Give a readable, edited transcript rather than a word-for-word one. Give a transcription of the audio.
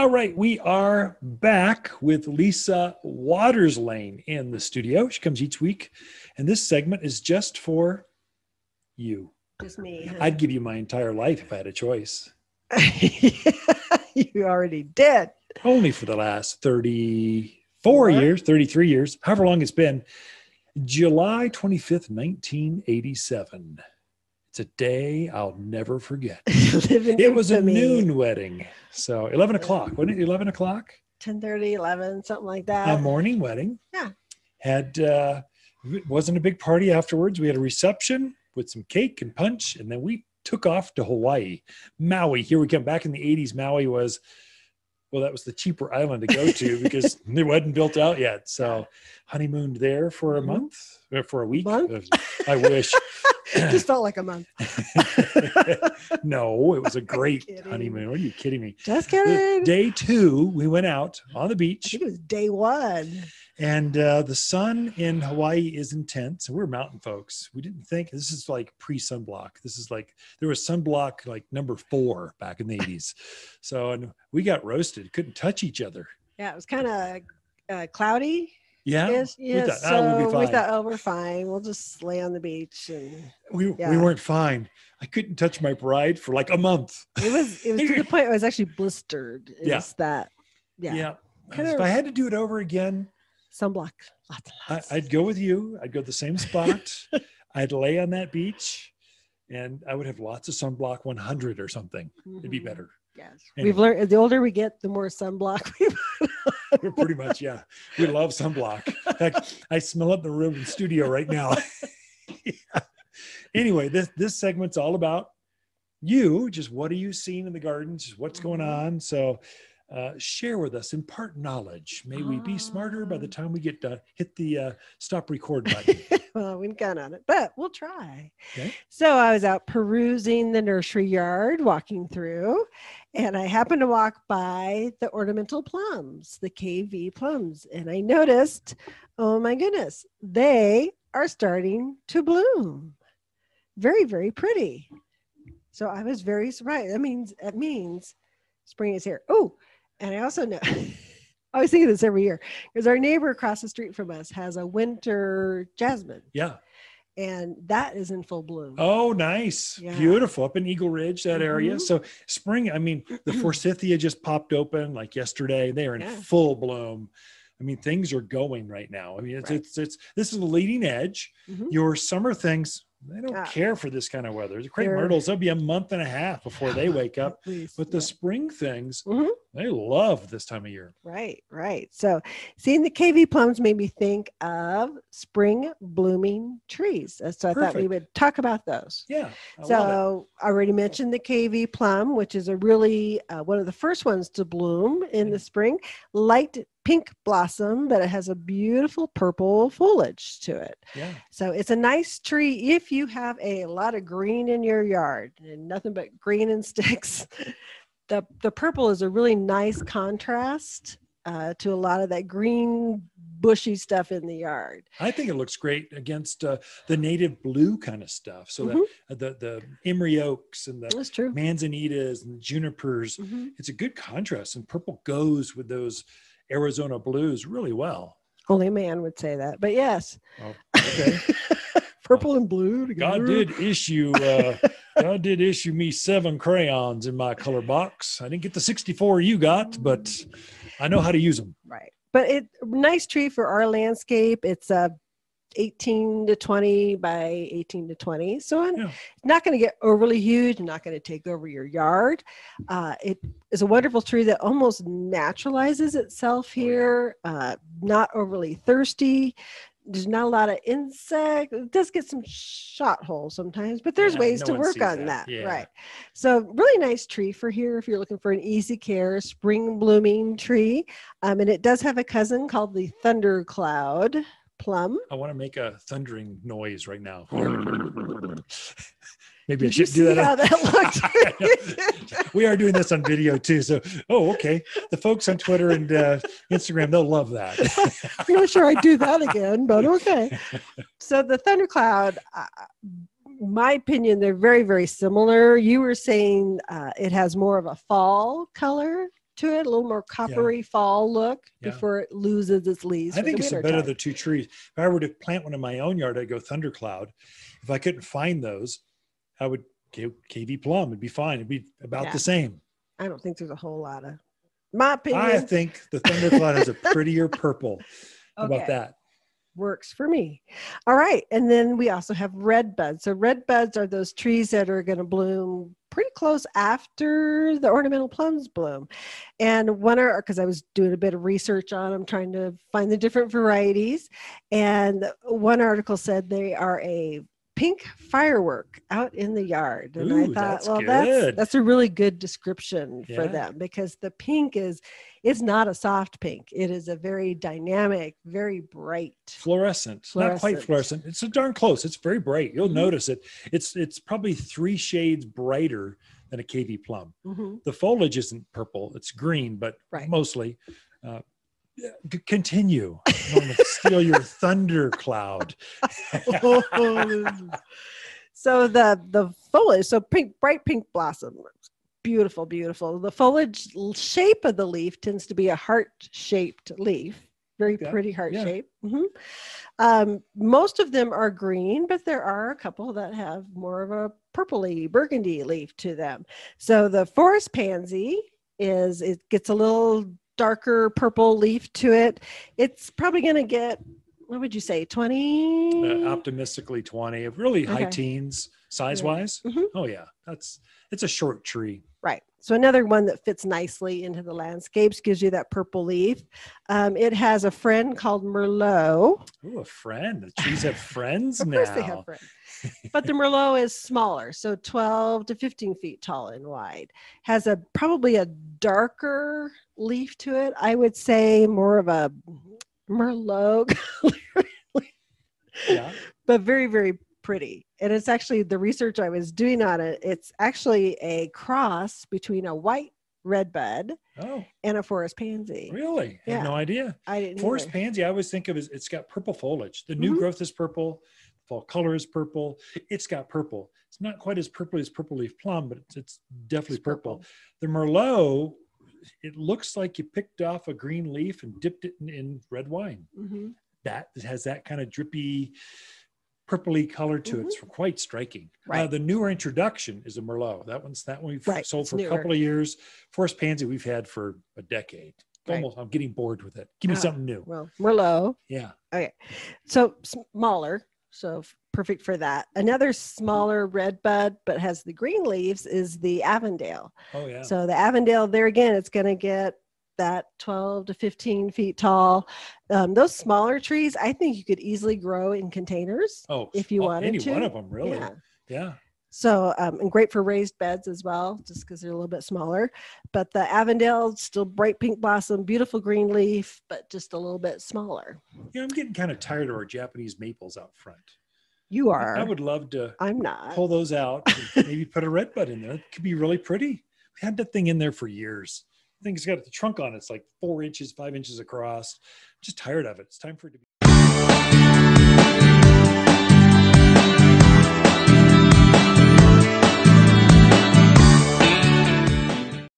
All right, we are back with Lisa Waterslane in the studio. She comes each week, and this segment is just for you. Just me. Huh? I'd give you my entire life if I had a choice. You already did. Only for the last 34 years, 33 years, however long it's been. July 25th, 1987. It's a day I'll never forget. It was a noon wedding. So 11 o'clock. Wasn't it 11 o'clock? 10:30, 11, something like that. A morning wedding. Yeah. It wasn't a big party afterwards. We had a reception with some cake and punch, and then we took off to Hawaii. Maui. Here we come. Back in the 80s, Maui was, well, that was the cheaper island to go to because it wasn't built out yet. So honeymooned there for a month, or for a week. I wish. Just felt like a month. No, it was a great honeymoon. What are you kidding me? Just kidding. Day 2, we went out on the beach. I think it was day 1. And the sun in Hawaii is intense. And we're mountain folks. We didn't think this is like pre-sunblock. This is like, there was sunblock like number 4 back in the 80s. So, and we got roasted. Couldn't touch each other. Yeah, it was kind of cloudy. Yeah. We thought, we're fine. We'll just lay on the beach. And we weren't fine. I couldn't touch my bride for like a month. It was to the point I was actually blistered. If I had to do it over again, sunblock. Lots. I'd go with you. I'd go to the same spot. I'd lay on that beach, and I would have lots of sunblock 100 or something. It'd be better. Yes. Anyway. We've learned the older we get, the more sunblock we put on. We're pretty much, yeah. We love sunblock. In fact, I smell it in the room in the studio right now. Yeah. Anyway, this segment's all about you. Just what are you seeing in the gardens? Just what's going on? So share with us, impart knowledge. May we be smarter by the time we get to hit the stop record button. Well, we can count on it, but we'll try. Okay. So I was out perusing the nursery yard, walking through, and I happened to walk by the ornamental plums, the KV plums, and I noticed, oh my goodness, they are starting to bloom. Very, very pretty. So I was very surprised. That means spring is here. Oh, and I also know, I always think of this every year, because our neighbor across the street from us has a winter jasmine. Yeah. And that is in full bloom. Oh, nice. Yeah. Beautiful. Up in Eagle Ridge, that area. So spring, the Forsythia just popped open like yesterday. They are in full bloom. Things are going right now. This is a leading edge. Your summer things, they don't care for this kind of weather. The crepe myrtles, they'll be a month and a half before they wake up. But the spring things, they love this time of year. Right. So seeing the KV plums made me think of spring blooming trees. So I thought we would talk about those. Yeah. So I already mentioned the KV plum, which is a really one of the first ones to bloom in the spring. Light pink blossom, but it has a beautiful purple foliage to it. Yeah. So it's a nice tree if you have a lot of green in your yard and nothing but green and sticks. The purple is a really nice contrast to a lot of that green bushy stuff in the yard. I think it looks great against the native blue kind of stuff. So the emery oaks and the manzanitas and the junipers, it's a good contrast, and purple goes with those Arizona blues really well. Only a man would say that, but yes. Oh, okay. Purple and blue together. God did issue me 7 crayons in my color box. I didn't get the 64 you got, but I know how to use them. Right. But nice tree for our landscape. It's 18 to 20 by 18 to 20. So it's not going to get overly huge, not going to take over your yard. It is a wonderful tree that almost naturalizes itself here. Not overly thirsty. There's not a lot of insect. It does get some shot holes sometimes, but there's ways to work on that. Yeah. Right. So really nice tree for here if you're looking for an easy care spring blooming tree. And it does have a cousin called the thundercloud plum. I want to make a thundering noise right now. Maybe I should do that. How that looked? We are doing this on video too. So, okay. The folks on Twitter and Instagram, they'll love that. I'm not sure I'd do that again, but okay. So the thundercloud, my opinion, they're very, very similar. You were saying it has more of a fall color. to it, a little more coppery fall look before it loses its leaves. I think it's the better of the two trees. If I were to plant one in my own yard, I'd go thundercloud. If I couldn't find those, I would KV plum. It'd be fine. It'd be about the same. I don't think there's a whole lot of, my opinion. I think the thundercloud has a prettier purple. How about that? Works for me. All right. And then we also have redbuds. So redbuds are those trees that are going to bloom pretty close after the ornamental plums bloom. And because I was doing a bit of research on them, trying to find the different varieties. And one article said they are a pink firework out in the yard. And I thought, that's a really good description for them, because the pink it's not a soft pink. It is a very dynamic, very bright. Fluorescent. Not quite fluorescent. It's so darn close. It's very bright. You'll notice it. It's probably 3 shades brighter than a KV plum. The foliage isn't purple. It's green, but mostly. Continue. I don't want to steal your thundercloud. So the foliage, so bright pink blossom, beautiful, beautiful. The foliage shape of the leaf tends to be a heart-shaped leaf, very pretty heart shape. Most of them are green, but there are a couple that have more of a purpley, burgundy leaf to them. So the forest pansy it gets a little darker purple leaf to it. It's probably going to get, what would you say, 20? Optimistically 20, really high teens size wise. Oh yeah, it's a short tree. Right. So another one that fits nicely into the landscapes, gives you that purple leaf. It has a friend called Merlot. Oh, a friend. The trees have friends now. Of course they have friends. But the Merlot is smaller, so 12 to 15 feet tall and wide. Has probably a darker leaf to it. I would say more of a Merlot color. But very, very pretty. And it's actually, the research I was doing on it, it's actually a cross between a white redbud and a forest pansy. Really? I had no idea. I didn't Forest pansy, I always think of as it's got purple foliage. The new growth is purple. Fall color is purple. It's got purple. It's not quite as purple as purple leaf plum, but it's definitely purple. The Merlot, it looks like you picked off a green leaf and dipped it in red wine. That has that kind of drippy, purpley color to it. It's quite striking. The newer introduction is a Merlot. That one we've sold for a couple of years. Forest pansy we've had for a decade. Almost, I'm getting bored with it. Give me something new. Well, Merlot. Yeah. Okay. So smaller. So perfect for that. Another smaller redbud, but has the green leaves, is the Avondale. Oh yeah. So the Avondale, there again, it's going to get that 12 to 15 feet tall. Those smaller trees, I think you could easily grow in containers. If you wanted to. Any one of them, really. Yeah. So, and great for raised beds as well, just because they're a little bit smaller. But the Avondale, still bright pink blossom, beautiful green leaf, but just a little bit smaller. Yeah, I'm getting kind of tired of our Japanese maples out front. You are. I would love to I'm pull those out and maybe put a redbud in there. It could be really pretty. We had that thing in there for years. I think it's got the trunk on it. It's like 4 inches, 5 inches across. I'm just tired of it. It's time for it to be.